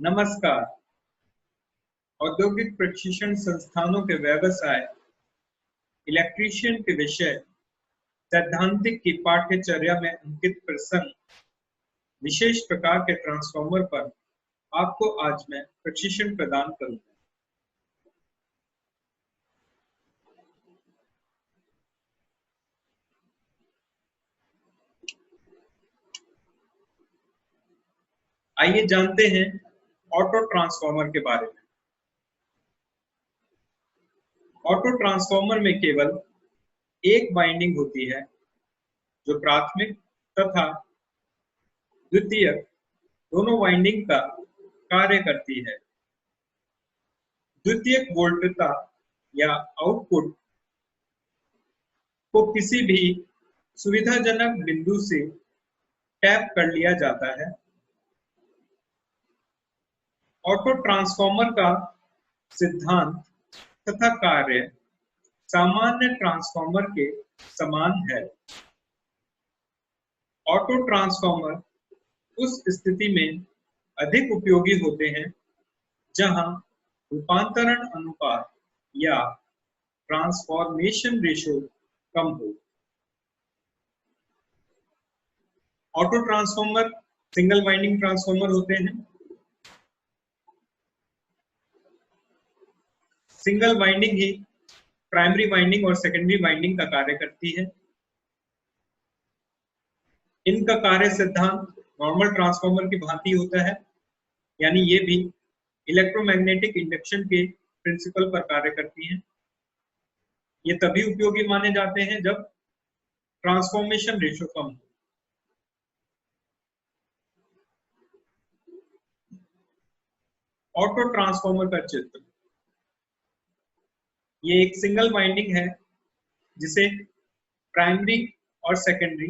नमस्कार। औद्योगिक प्रशिक्षण संस्थानों के व्यवसाय इलेक्ट्रीशियन के विषय सैद्धांतिक की पाठ्यचर्या में अंकित प्रसंग विशेष प्रकार के ट्रांसफार्मर पर आपको आज मैं प्रशिक्षण प्रदान करूंगा। आइए जानते हैं ऑटो ट्रांसफार्मर के बारे में। ऑटो ट्रांसफार्मर में केवल एक वाइंडिंग होती है जो प्राथमिक तथा द्वितीयक दोनों वाइंडिंग का कार्य करती है। द्वितीयक वोल्टता या आउटपुट को किसी भी सुविधाजनक बिंदु से टैप कर लिया जाता है। ऑटो ट्रांसफार्मर का सिद्धांत तथा कार्य सामान्य ट्रांसफार्मर के समान है। ऑटो ट्रांसफार्मर उस स्थिति में अधिक उपयोगी होते हैं जहां रूपांतरण अनुपात या ट्रांसफॉर्मेशन रेशियो कम हो। Auto transformer single winding transformer होते हैं। सिंगल वाइंडिंग ही प्राइमरी वाइंडिंग और सेकेंडरी वाइंडिंग का कार्य करती है। इनका कार्य सिद्धांत नॉर्मल ट्रांसफार्मर की भांति होता है, यानी ये भी इलेक्ट्रोमैग्नेटिक इंडक्शन के प्रिंसिपल पर कार्य करती हैं। ये तभी उपयोगी माने जाते हैं जब ट्रांसफॉर्मेशन रेशियो कम हो। ऑटो ट्रांसफार्मर का चित्र, ये एक सिंगल वाइंडिंग है जिसे प्राइमरी और सेकेंडरी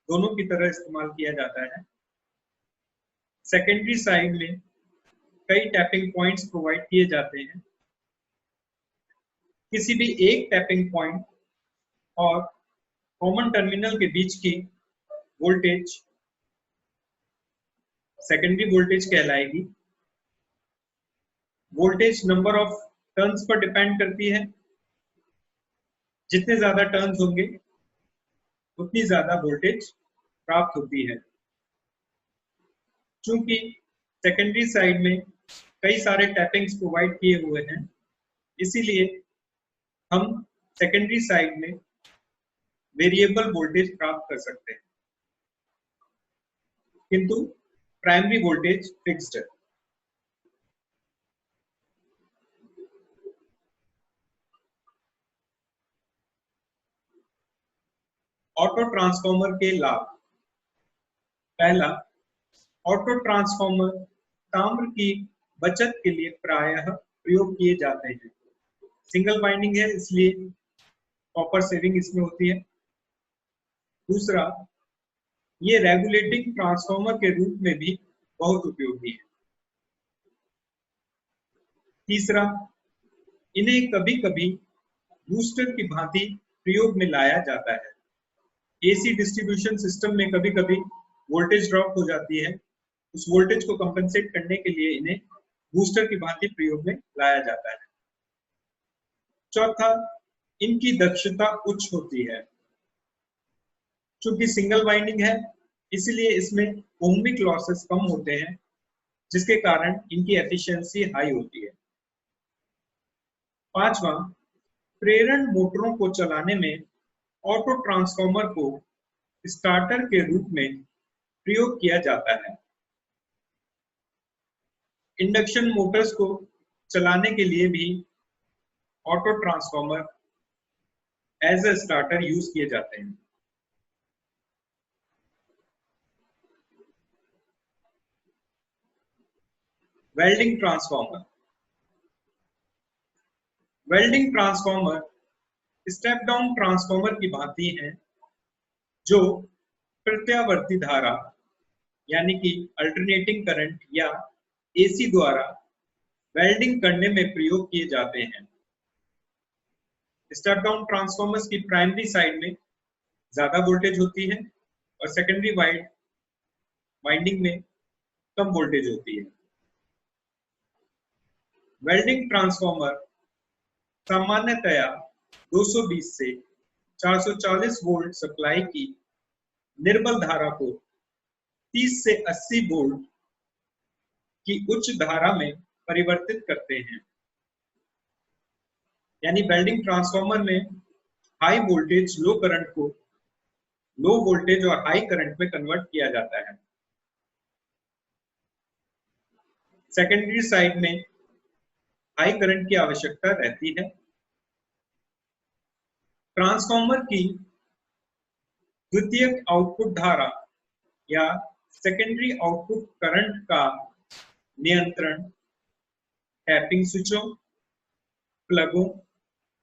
दोनों की तरह इस्तेमाल किया जाता है। सेकेंडरी साइड में कई टैपिंग पॉइंट्स प्रोवाइड किए जाते हैं। किसी भी एक टैपिंग पॉइंट और कॉमन टर्मिनल के बीच की वोल्टेज सेकेंडरी वोल्टेज कहलाएगी। वोल्टेज नंबर ऑफ टर्न्स पर डिपेंड करती है। जितने ज्यादा टर्न्स होंगे उतनी ज्यादा वोल्टेज प्राप्त होती है। चूंकि सेकेंडरी साइड में कई सारे टैपिंग्स प्रोवाइड किए हुए हैं, इसीलिए हम सेकेंडरी साइड में वेरिएबल वोल्टेज प्राप्त कर सकते हैं, किंतु प्राइमरी वोल्टेज फिक्स्ड है। ऑटो ट्रांसफार्मर के लाभ। पहला, ऑटो ट्रांसफार्मर ताम्र की बचत के लिए प्रायः प्रयोग किए जाते हैं। सिंगल वाइंडिंग है इसलिए कॉपर सेविंग इसमें होती है। दूसरा, ये रेगुलेटिंग ट्रांसफार्मर के रूप में भी बहुत उपयोगी है। तीसरा, इन्हें कभी कभी बूस्टर की भांति प्रयोग में लाया जाता है। एसी डिस्ट्रीब्यूशन सिस्टम में कभी कभी वोल्टेज ड्रॉप हो जाती है, उस वोल्टेज को कंपनसेट करने के लिए इन्हें बूस्टर की भांति प्रयोग में लाया जाता है। चौथा, इनकी दक्षता उच्च होती है। चूंकि सिंगल वाइंडिंग है इसलिए इसमें ओहमिक लॉसेस कम होते हैं, जिसके कारण इनकी एफिशिएंसी हाई होती है। पांचवा, प्रेरण मोटरों को चलाने में ऑटो ट्रांसफार्मर को स्टार्टर के रूप में प्रयोग किया जाता है। इंडक्शन मोटर्स को चलाने के लिए भी auto transformer as a starter use किए जाते हैं। Welding transformer. Welding transformer step down transformer की भांति हैं, जो प्रत्यावर्ती धारा यानी कि अल्टरनेटिंग करंट या एसी द्वारा वेल्डिंग करने में प्रयोग किए जाते हैं। स्टेप डाउन ट्रांसफार्मर्स की प्राइमरी साइड में ज्यादा वोल्टेज होती है और सेकेंडरी वाइंडिंग में कम वोल्टेज होती है। वेल्डिंग ट्रांसफॉर्मर सामान्यतया 220 से 440 वोल्ट सप्लाई की निर्बल धारा को 30 से 80 वोल्ट की उच्च धारा में परिवर्तित करते हैं। यानी वेल्डिंग ट्रांसफॉर्मर में हाई वोल्टेज लो करंट को लो वोल्टेज और हाई करंट में कन्वर्ट किया जाता है। सेकेंडरी साइड में हाई करंट की आवश्यकता रहती है। ट्रांसफॉर्मर की द्वितीयक आउटपुट धारा या सेकेंडरी आउटपुट करंट का नियंत्रण टैपिंग स्विचों, प्लगों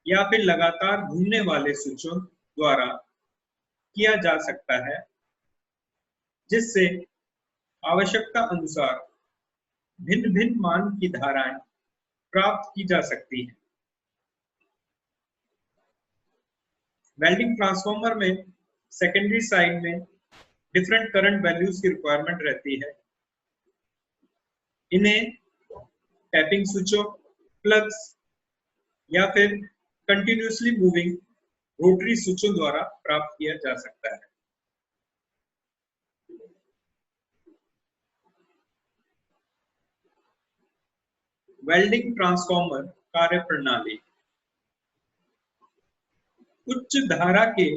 या फिर लगातार घूमने वाले स्विचों द्वारा किया जा सकता है, जिससे आवश्यकता अनुसार भिन्न भिन्न मान की धाराएं प्राप्त की जा सकती हैं। वेल्डिंग ट्रांसफॉर्मर में सेकेंडरी साइड में डिफरेंट करंट वैल्यूज की रिक्वायरमेंट रहती है। इन्हें टैपिंग स्विचों, प्लग्स या फिर कंटिन्यूअसली मूविंग रोटरी स्विचों द्वारा प्राप्त किया जा सकता है। वेल्डिंग ट्रांसफॉर्मर कार्यप्रणाली। उच्च धारा के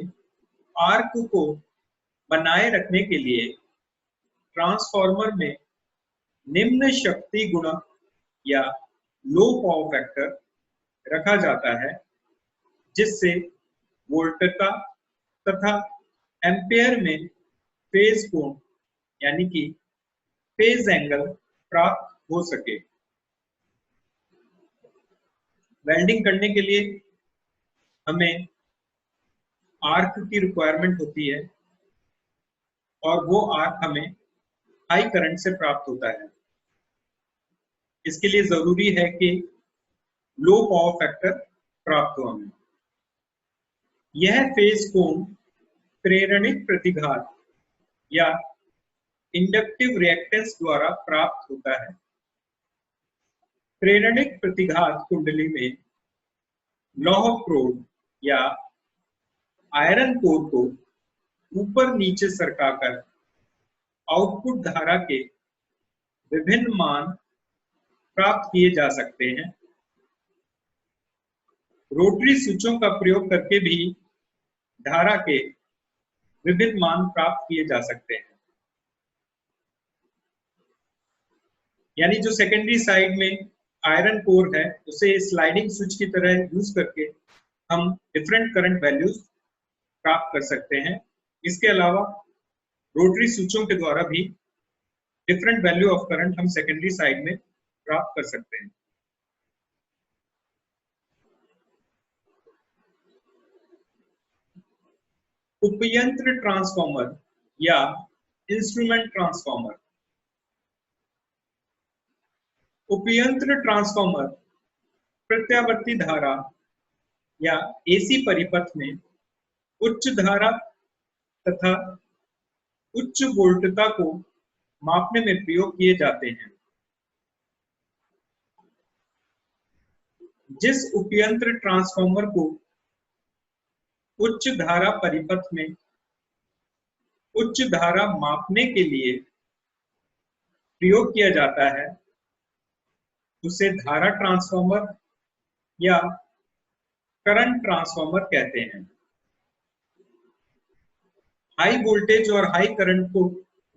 आर्क को बनाए रखने के लिए ट्रांसफॉर्मर में निम्न शक्ति गुणक या लो पावर फैक्टर रखा जाता है, जिससे वोल्टता तथा एम्पेयर में फेज कोण यानी कि फेज एंगल प्राप्त हो सके। वेल्डिंग करने के लिए हमें आर्क की रिक्वायरमेंट होती है और वो आर्क हमें हाई करंट से प्राप्त होता है। इसके लिए जरूरी है कि लो पावर फैक्टर प्राप्त हो हमें। यह फेज कोण प्रेरणिक प्रतिघात या इंडक्टिव रिएक्टेंस द्वारा प्राप्त होता है। प्रेरणिक प्रतिघात कुंडली में लौह प्रोब या आयरन कोर को ऊपर नीचे सरकाकर आउटपुट धारा के विभिन्न मान प्राप्त किए जा सकते हैं। रोटरी स्विचों का प्रयोग करके भी धारा के विभिन्न मान प्राप्त किए जा सकते हैं। यानी जो सेकेंडरी साइड में आयरन कोर है, उसे स्लाइडिंग स्विच की तरह यूज करके हम डिफरेंट करंट वैल्यूज प्राप्त कर सकते हैं। इसके अलावा रोटरी स्विचों के द्वारा भी डिफरेंट वैल्यू ऑफ करंट हम सेकेंडरी साइड में प्राप्त कर सकते हैं। उपयंत्र ट्रांसफॉर्मर या इंस्ट्रूमेंट ट्रांसफॉर्मर। उपयंत्र ट्रांसफॉर्मर प्रत्यावर्ती धारा या एसी परिपथ में उच्च धारा तथा उच्च वोल्टता को मापने में प्रयोग किए जाते हैं। जिस उपयंत्र ट्रांसफॉर्मर को उच्च धारा परिपथ में उच्च धारा मापने के लिए प्रयोग किया जाता है, उसे धारा ट्रांसफॉर्मर या करंट ट्रांसफॉर्मर कहते हैं। हाई वोल्टेज और हाई करंट को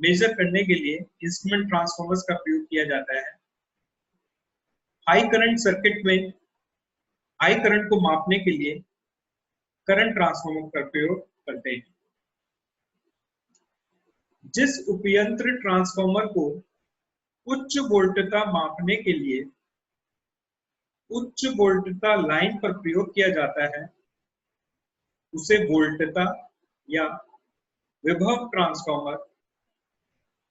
मेजर करने के लिए इंस्ट्रूमेंट ट्रांसफॉर्मर्स का प्रयोग किया जाता है। हाई करंट सर्किट में हाई करंट को मापने के लिए करंट ट्रांसफॉर्मर का प्रयोग करते हैं। जिस उपयंत्र ट्रांसफॉर्मर को उच्च वोल्टता मापने के लिए उच्च वोल्टता लाइन पर प्रयोग किया जाता है, उसे वोल्टता या विभव ट्रांसफॉर्मर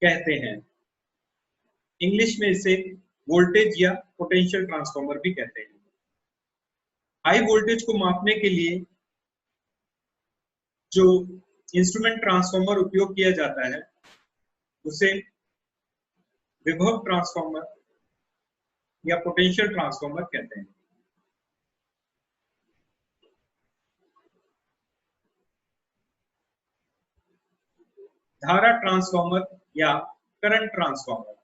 कहते हैं। इंग्लिश में इसे वोल्टेज या पोटेंशियल ट्रांसफॉर्मर भी कहते हैं। हाई वोल्टेज को मापने के लिए जो इंस्ट्रूमेंट ट्रांसफॉर्मर उपयोग किया जाता है, उसे विभव ट्रांसफॉर्मर या पोटेंशियल ट्रांसफार्मर कहते हैं। धारा ट्रांसफार्मर या करंट ट्रांसफार्मर,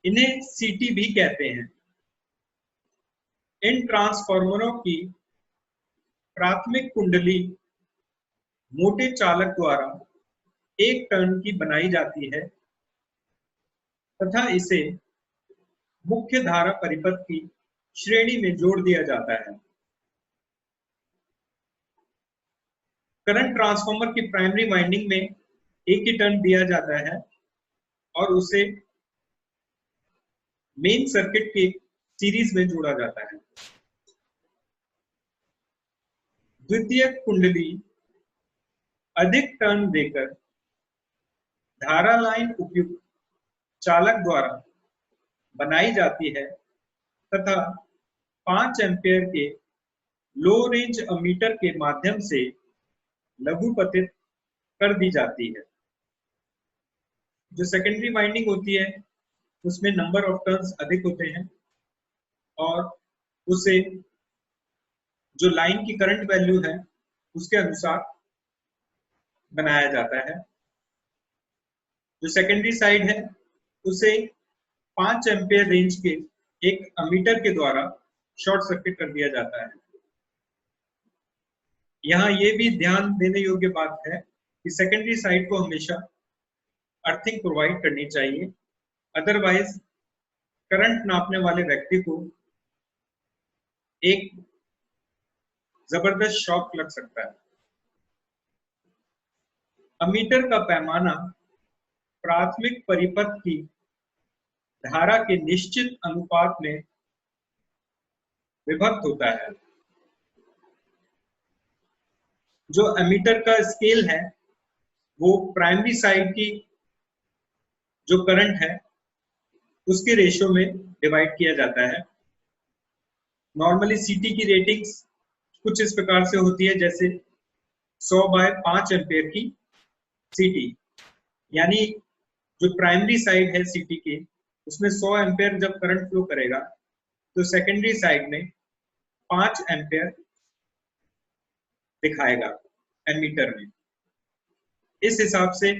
इन्हें सीटी भी कहते हैं। इन ट्रांसफार्मरों की प्राथमिक कुंडली मोटे चालक द्वारा एक टर्न की बनाई जाती है तथा इसे मुख्य धारा परिपथ की श्रेणी में जोड़ दिया जाता है। करंट ट्रांसफार्मर की प्राइमरी वाइंडिंग में एक ही टर्न दिया जाता है और उसे मेन सर्किट के सीरीज में जोड़ा जाता है। द्वितीय कुंडली अधिक टर्न देकर धारा लाइन उपयुक्त चालक द्वारा बनाई जाती है तथा 5 एम्पीयर के लो रेंज अमीटर के माध्यम से लघुपतित कर दी जाती है। जो सेकेंडरी वाइंडिंग होती है उसमें नंबर ऑफ टर्न्स अधिक होते हैं और उसे जो लाइन की करंट वैल्यू है उसके अनुसार बनाया जाता है। जो सेकेंडरी साइड है उसे 5 एम्पीयर रेंज के एक अमीटर के द्वारा शॉर्ट सर्किट कर दिया जाता है। यहाँ ये भी ध्यान देने योग्य बात है कि सेकेंडरी साइड को हमेशा अर्थिंग प्रोवाइड करनी चाहिए, अदरवाइज करंट नापने वाले व्यक्ति को एक जबरदस्त शॉक लग सकता है। अमीटर का पैमाना प्राथमिक परिपथ की धारा के निश्चित अनुपात में विभक्त होता है। जो एमीटर का स्केल है वो प्राइमरी साइड की जो करंट है उसके रेशियो में डिवाइड किया जाता है। नॉर्मली सीटी की रेटिंग्स कुछ इस प्रकार से होती है, जैसे 100/5 एम्पीयर की सीटी, यानी जो प्राइमरी साइड है सीटी के उसमें 100 एम्पीयर जब करंट फ्लो करेगा तो सेकेंडरी साइड में 5 एम्पीयर दिखाएगा एमीटर में। इस हिसाब से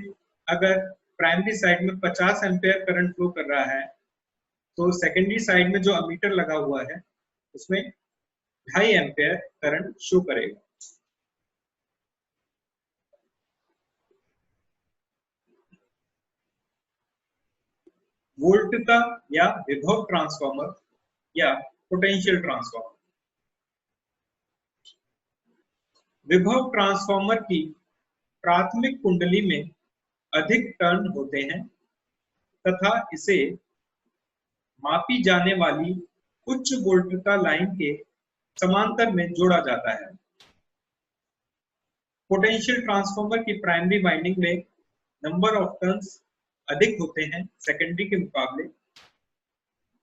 अगर प्राइमरी साइड में 50 एम्पीयर करंट फ्लो कर रहा है तो सेकेंडरी साइड में जो अमीटर लगा हुआ है उसमें 2.5 एम्पीयर करंट शो करेगा। वोल्टता या विभव ट्रांसफार्मर या पोटेंशियल ट्रांसफार्मर। विभव ट्रांसफार्मर की प्राथमिक कुंडली में अधिक टर्न होते हैं तथा इसे मापी जाने वाली उच्च वोल्टता लाइन के समांतर में जोड़ा जाता है। पोटेंशियल ट्रांसफार्मर की प्राइमरी वाइंडिंग में नंबर ऑफ टर्न्स अधिक होते हैं सेकेंडरी के मुकाबले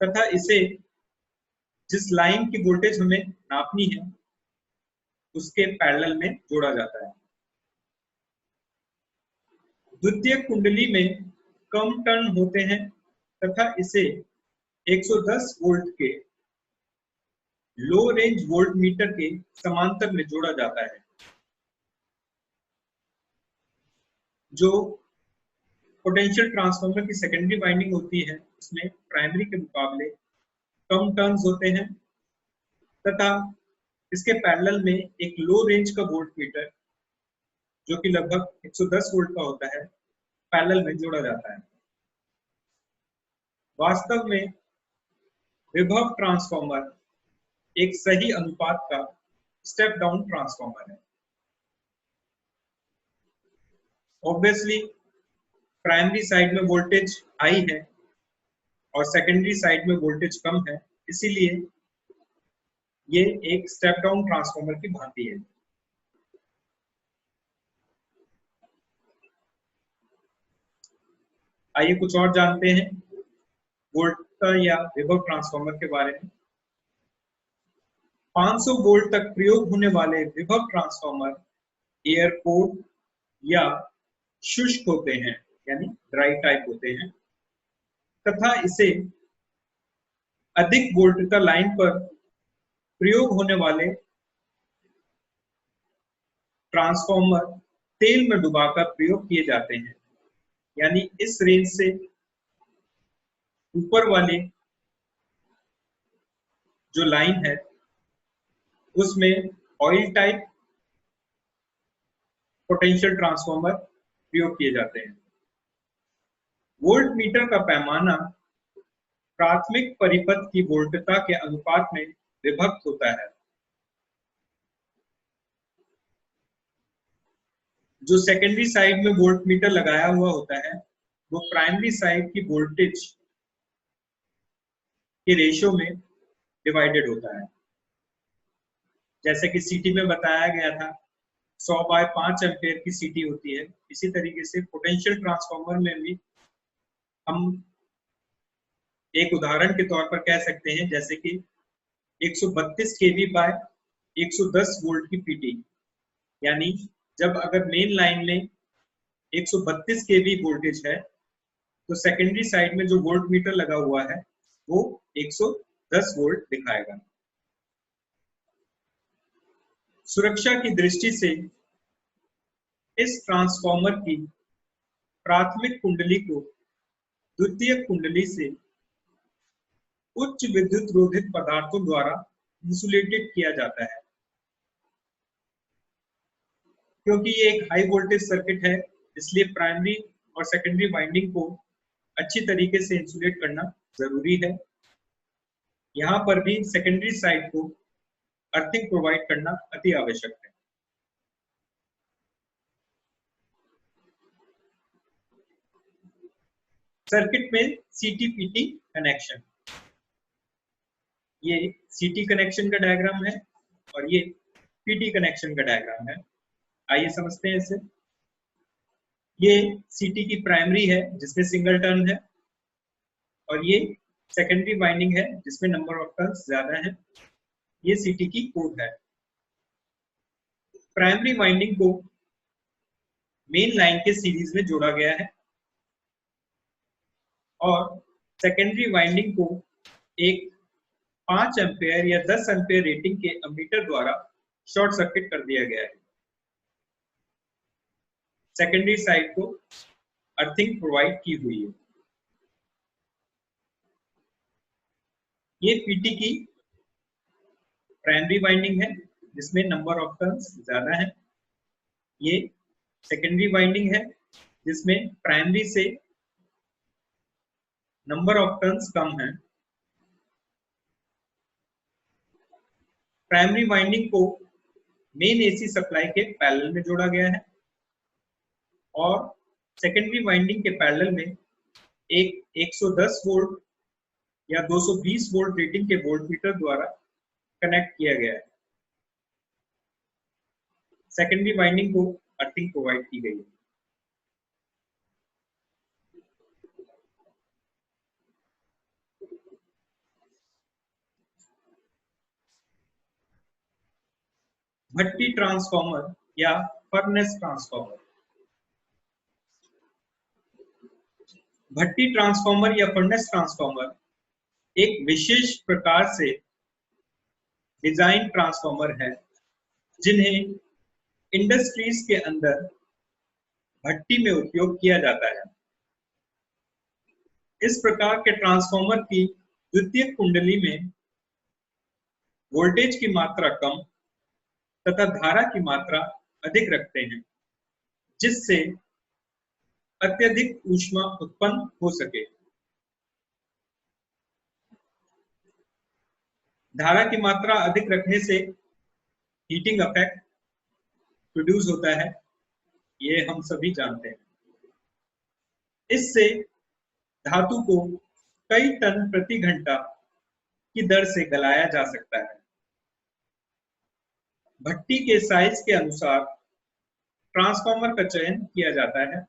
तथा इसे जिस लाइन की वोल्टेज हमें नापनी है उसके पैरेलल में जोड़ा जाता है। द्वितीय कुंडली में कम टर्न होते हैं तथा इसे 110 वोल्ट के लो रेंज वोल्ट मीटर के समांतर में जोड़ा जाता है। जो पोटेंशियल ट्रांसफार्मर की सेकेंडरी वाइंडिंग होती है उसमें प्राइमरी के मुकाबले कम टर्न्स होते हैं तथा इसके पैरेलल में एक लो रेंज का वोल्ट मीटर जो कि लगभग 110 वोल्ट का होता है पैरेलल में जोड़ा जाता है। वास्तव में विभव ट्रांसफार्मर एक सही अनुपात का स्टेप डाउन ट्रांसफार्मर है। ऑब्वियसली प्राइमरी साइड में वोल्टेज हाई है और सेकेंडरी साइड में वोल्टेज कम है, इसीलिए ये एक स्टेप डाउन ट्रांसफार्मर की भांति है। आइए कुछ और जानते हैं वोल्ट या विभव ट्रांसफार्मर के बारे में। 500 वोल्ट तक प्रयोग होने वाले विभव ट्रांसफार्मर एयर कोल्ड या शुष्क होते हैं, यानी ड्राई टाइप होते हैं तथा इसे अधिक वोल्टता लाइन पर प्रयोग होने वाले ट्रांसफॉर्मर तेल में डुबाकर प्रयोग किए जाते हैं। यानी इस रेंज से ऊपर वाली जो लाइन है उसमें ऑयल टाइप पोटेंशियल ट्रांसफॉर्मर प्रयोग किए जाते हैं। वोल्ट मीटर का पैमाना प्राथमिक परिपथ की वोल्टता के अनुपात में विभक्त होता है। जो सेकेंडरी साइड में वोल्ट मीटर लगाया हुआ होता है वो प्राइमरी साइड की वोल्टेज के रेशियो में डिवाइडेड होता है। जैसे कि सीटी में बताया गया था 100/5 एम्पेयर की सीटी होती है, इसी तरीके से पोटेंशियल ट्रांसफार्मर में भी हम एक उदाहरण के तौर पर कह सकते हैं, जैसे कि 132 केवी बाय 110 वोल्ट की पीटी। यानी जब अगर मेन लाइन में 132 केवी वोल्टेज है तो सेकेंडरी साइड में जो वोल्ट मीटर लगा हुआ है वो 110 वोल्ट दिखाएगा। सुरक्षा की दृष्टि से इस ट्रांसफार्मर की प्राथमिक कुंडली को द्वितीयक कुंडली से उच्च विद्युत रोधित पदार्थों द्वारा इंसुलेटेड किया जाता है। क्योंकि ये एक हाई वोल्टेज सर्किट है, इसलिए प्राइमरी और सेकेंडरी वाइंडिंग को अच्छी तरीके से इंसुलेट करना जरूरी है। यहाँ पर भी सेकेंडरी साइड को अर्थिंग प्रोवाइड करना अति आवश्यक है। सर्किट में सीटी-पीटी कनेक्शन, ये सीटी कनेक्शन का डायग्राम है और ये पीटी कनेक्शन का डायग्राम है। आइए समझते हैं इसे। ये सीटी की प्राइमरी है जिसमें सिंगल टर्न है और ये सेकेंडरी वाइंडिंग है जिसमें नंबर ऑफ टर्न्स ज्यादा है। ये सीटी की कोड है। प्राइमरी वाइंडिंग को मेन लाइन के सीरीज में जोड़ा गया है और सेकेंडरी वाइंडिंग को एक 5 एम्पेयर या 10 एम्पेयर रेटिंग के अमीटर द्वारा शॉर्ट सर्किट कर दिया गया है। सेकेंडरी साइड को अर्थिंग प्रोवाइड की हुई है। ये पीटी की प्राइमरी वाइंडिंग है जिसमें नंबर ऑफ टर्न्स ज्यादा है। ये सेकेंडरी वाइंडिंग है जिसमें प्राइमरी से नंबर ऑफ टर्न्स कम है। प्राइमरी वाइंडिंग को मेन एसी सप्लाई के पैरेलल में जोड़ा गया है और सेकेंडरी वाइंडिंग के पैरेलल में एक 110 वोल्ट या 220 वोल्ट रेटिंग के वोल्टमीटर द्वारा कनेक्ट किया गया है। सेकेंडरी वाइंडिंग को अर्थिंग प्रोवाइड की गई है। भट्टी ट्रांसफार्मर या फर्नेस ट्रांसफार्मर। भट्टी ट्रांसफार्मर या फर्नेस ट्रांसफार्मर एक विशेष प्रकार से डिजाइन ट्रांसफार्मर है जिन्हें इंडस्ट्रीज के अंदर भट्टी में उपयोग किया जाता है। इस प्रकार के ट्रांसफार्मर की द्वितीय कुंडली में वोल्टेज की मात्रा कम तथा धारा की मात्रा अधिक रखते हैं जिससे अत्यधिक ऊष्मा उत्पन्न हो सके। धारा की मात्रा अधिक रखने से हीटिंग इफेक्ट प्रोड्यूस होता है, ये हम सभी जानते हैं। इससे धातु को कई टन प्रति घंटा की दर से गलाया जा सकता है। भट्टी के साइज के अनुसार ट्रांसफार्मर का चयन किया जाता है।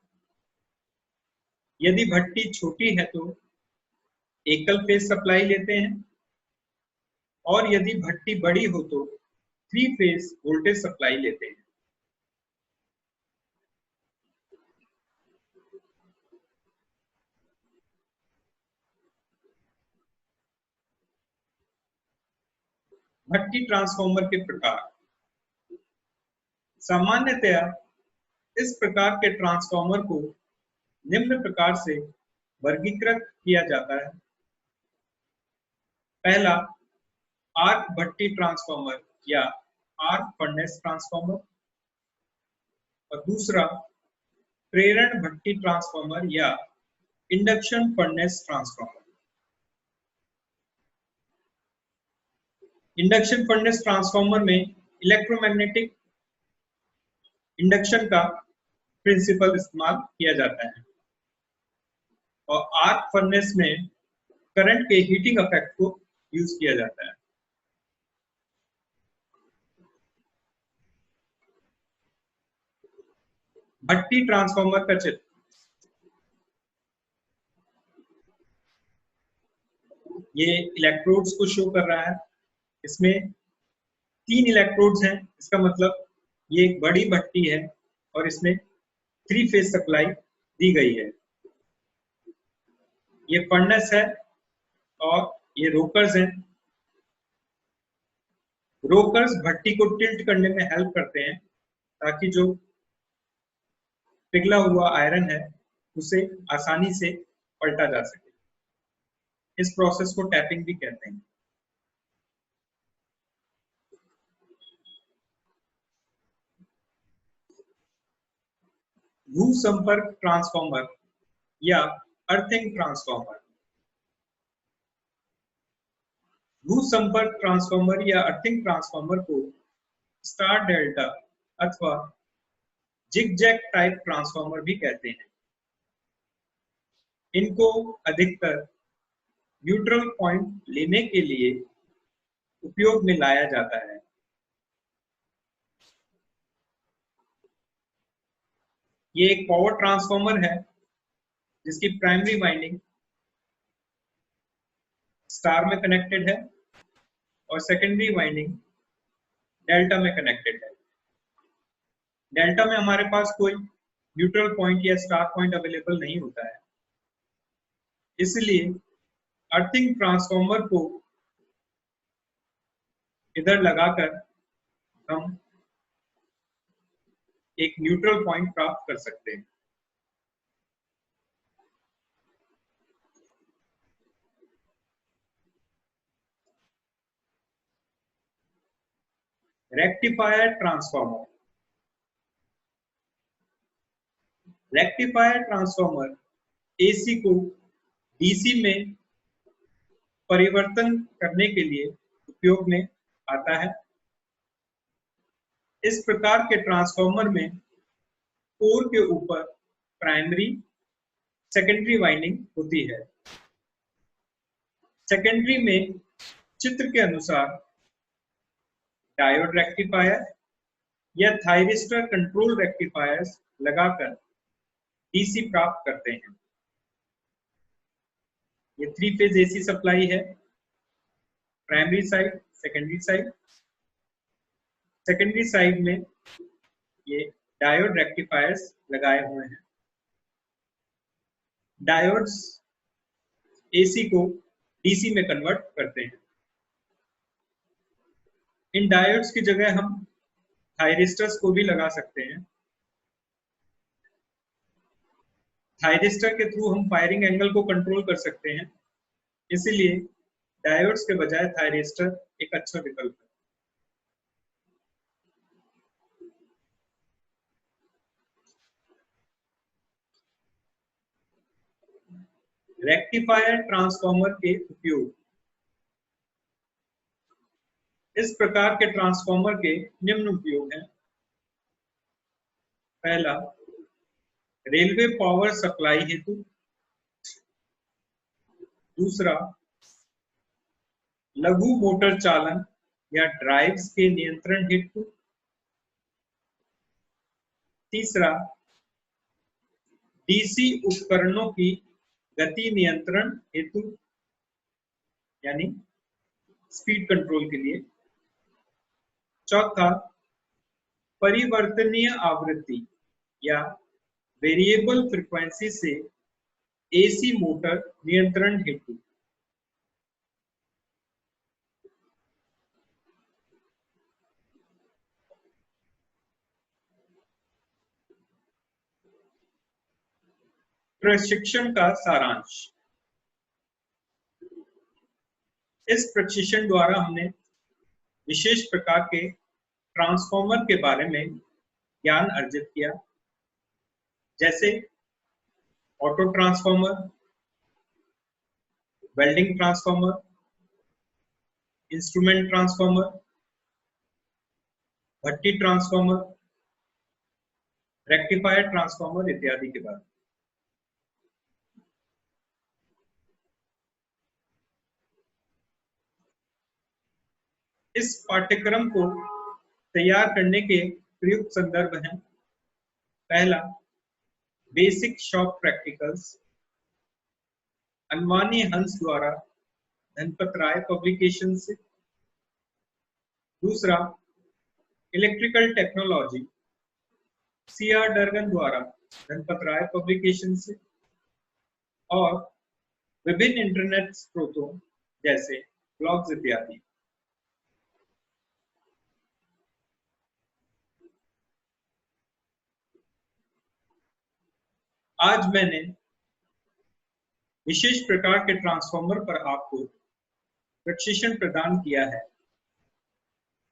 यदि भट्टी छोटी है तो एकल फेज सप्लाई लेते हैं और यदि भट्टी बड़ी हो तो 3 फेज वोल्टेज सप्लाई लेते हैं। भट्टी ट्रांसफार्मर के प्रकार। सामान्यतया इस प्रकार के ट्रांसफार्मर को निम्न प्रकार से वर्गीकृत किया जाता है। पहला, आर्क भट्टी ट्रांसफार्मर या आर्क फर्नेस ट्रांसफार्मर, और दूसरा प्रेरण भट्टी ट्रांसफार्मर या induction furnace transformer. Induction furnace transformer में इलेक्ट्रोमैग्नेटिक इंडक्शन का प्रिंसिपल इस्तेमाल किया जाता है, और आर्क फर्नेस में करंट के हीटिंग इफेक्ट को यूज किया जाता है। भट्टी ट्रांसफार्मर का चित्र। ये इलेक्ट्रोड्स को शो कर रहा है। इसमें 3 इलेक्ट्रोड्स हैं, इसका मतलब ये एक बड़ी भट्टी है और इसमें 3 फेज सप्लाई दी गई है। ये फर्नेस है और ये रोकर्स हैं। रोकर्स भट्टी को टिल्ट करने में हेल्प करते हैं ताकि जो पिघला हुआ आयरन है उसे आसानी से पलटा जा सके। इस प्रोसेस को टैपिंग भी कहते हैं। भू संपर्क ट्रांसफार्मर या अर्थिंग ट्रांसफार्मर। भू संपर्क ट्रांसफार्मर या अर्थिंग ट्रांसफार्मर को स्टार डेल्टा अथवा जिगजैग टाइप ट्रांसफार्मर भी कहते हैं। इनको अधिकतर न्यूट्रल पॉइंट लेने के लिए उपयोग में लाया जाता है। ये एक पावर ट्रांसफार्मर है जिसकी प्राइमरी वाइंडिंग स्टार में कनेक्टेड है और सेकेंडरी वाइंडिंग डेल्टा में कनेक्टेड है। डेल्टा में हमारे पास कोई न्यूट्रल पॉइंट या स्टार पॉइंट अवेलेबल नहीं होता है, इसलिए अर्थिंग ट्रांसफार्मर को इधर लगाकर हम एक न्यूट्रल पॉइंट प्राप्त कर सकते हैं। Rectifier transformer. Rectifier transformer AC को डीसी में परिवर्तन करने के लिए उपयोग में आता है। इस प्रकार के ट्रांसफार्मर में कोर के ऊपर प्राइमरी सेकेंडरी वाइंडिंग होती है। सेकेंडरी में चित्र के अनुसार डायोड रेक्टिफायर या थायरिस्टर कंट्रोल रेक्टिफायर्स लगाकर डीसी प्राप्त करते हैं। ये 3 फेज एसी सप्लाई है, primary side, secondary side. Secondary side में ये डायोड रेक्टिफायर्स लगाए हुए हैं। डायोड्स एसी को डीसी में कन्वर्ट करते हैं। इन डायोड्स की जगह हम थायरिस्टर्स को भी लगा सकते हैं। थायरिस्टर के थ्रू हम फायरिंग एंगल को कंट्रोल कर सकते हैं, इसीलिए डायोड्स के बजाय थायरिस्टर एक अच्छा विकल्प है। रेक्टिफायर ट्रांसफार्मर के उपयोग। इस प्रकार के ट्रांसफार्मर के निम्न उपयोग हैं। पहला, रेलवे पावर सप्लाई हेतु। दूसरा, लघु मोटर चालन या ड्राइव्स के नियंत्रण हेतु। तीसरा, डीसी उपकरणों की गति नियंत्रण हेतु यानी स्पीड कंट्रोल के लिए। चौथा, परिवर्तनीय आवृत्ति या वेरिएबल फ्रीक्वेंसी से एसी मोटर नियंत्रण हेतु। प्रशिक्षण का सारांश। इस प्रशिक्षण द्वारा हमने विशेष प्रकार के ट्रांसफॉर्मर के बारे में ज्ञान अर्जित किया, जैसे auto transformer, welding transformer, instrument transformer, भट्टी ट्रांसफॉर्मर, रेक्टिफायर ट्रांसफॉर्मर इत्यादि के बारे में। इस पाठ्यक्रम को तैयार करने के प्रयुक्त संदर्भ हैं: पहला, बेसिक शॉप प्रैक्टिकल्स, अनवानी हंस द्वारा धनपत राय पब्लिकेशन से। दूसरा, इलेक्ट्रिकल टेक्नोलॉजी, CR डर्गन द्वारा धनपत राय पब्लिकेशन से। और विभिन्न इंटरनेट स्रोतों जैसे ब्लॉग्स इत्यादि। आज मैंने विशेष प्रकार के ट्रांसफॉर्मर पर आपको प्रशिक्षण प्रदान किया है।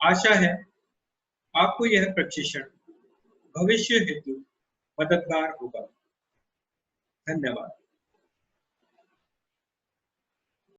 आशा है आपको यह प्रशिक्षण भविष्य हेतु मददगार होगा। धन्यवाद।